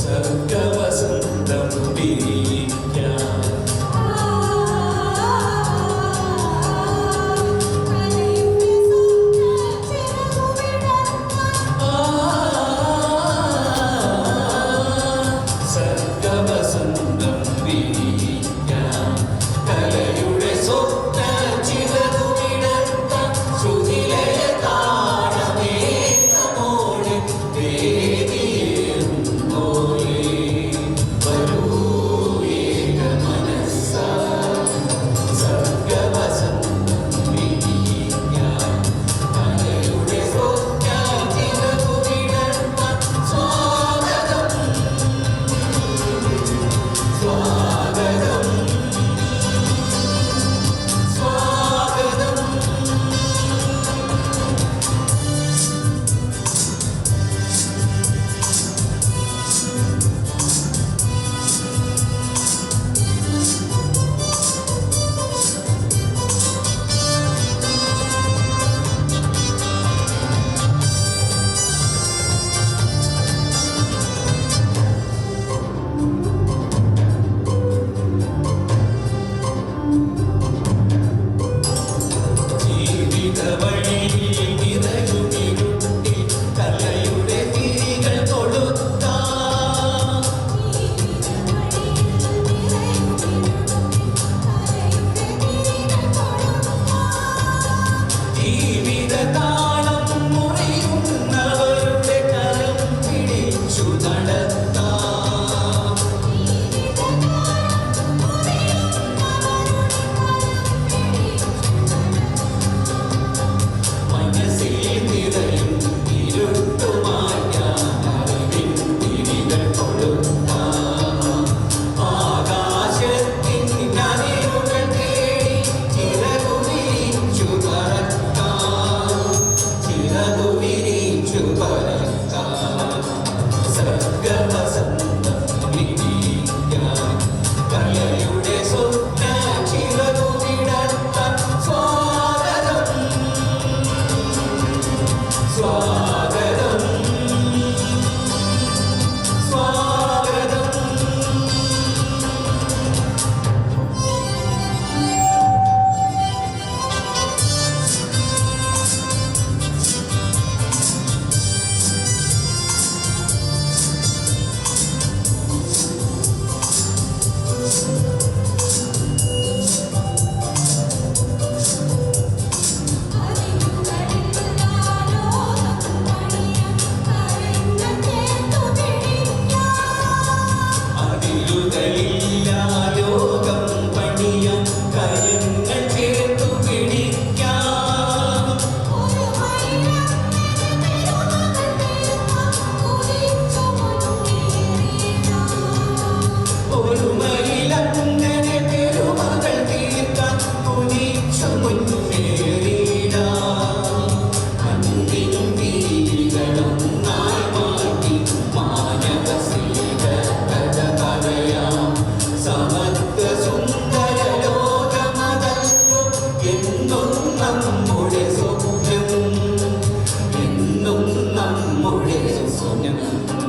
സർഗവസന്തം വിരിക്കാം. സർഗവസന്തം വിരിക്കാം. കലയുടെ സ്വപ്ന ചിറകുവിടർത്താം. ശ്രുതിലയ താളമേഘമോടെ വേദിയേറുമ്പോഴേ വരൂ ഏക മനസ്സായി. സർഗവസന്തം വിരിക്കാം. കലയുടെ സ്വപ്ന ചിറകുവിടർത്താം. സ്വാഗതം സ്വാഗതം സ്വാഗതം. ജീവിത വഴിയിൽ നിറയുമിരുട്ടിൽ കലയുടെ തിരികൾ കൊളുത്താം. ജീവിത താളം മുറിയുന്നവരുടെ കരം പിടിച്ചു നടത്താം. മനസ്സിൽ നിറയും ഇരുട്ടുമാറ്റാൻ അറിവിൻ തിരികൾ കൊളുത്താം. ആകാശത്തിൻ നദികൾ തേടി ചിറകു വിരിച്ചു പറക്കാം. ചിറകു വിരിച്ചു പറക്കാം. സർഗവസന്തം വിരിക്കാം. കലയുടെ സ്വപ്ന ചിറകു വിടർത്താം. സ്വാഗതം സ്വാഗതം സ്വാഗതം. അതിരുകളില്ല ലോകം പണിയാം. കരങ്ങൾ ചേർത്തു പിടിക്കാം. ഒരു മയിലങ്ങനെ പെരുമകൾ തീർക്കാൻ കുനിച്ചു മുന്നേറിടാം. അന്തിൻ വീതികളൊന്നായി മാറ്റി മാനവ സ്നേഹ കഥ പറയാം. സമത്വ സുന്ദര ലോകമതല്ലോ എന്നും നമ്മുടെ സ്വപ്നം. എന്നും നമ്മുടെ സ്വപ്നം.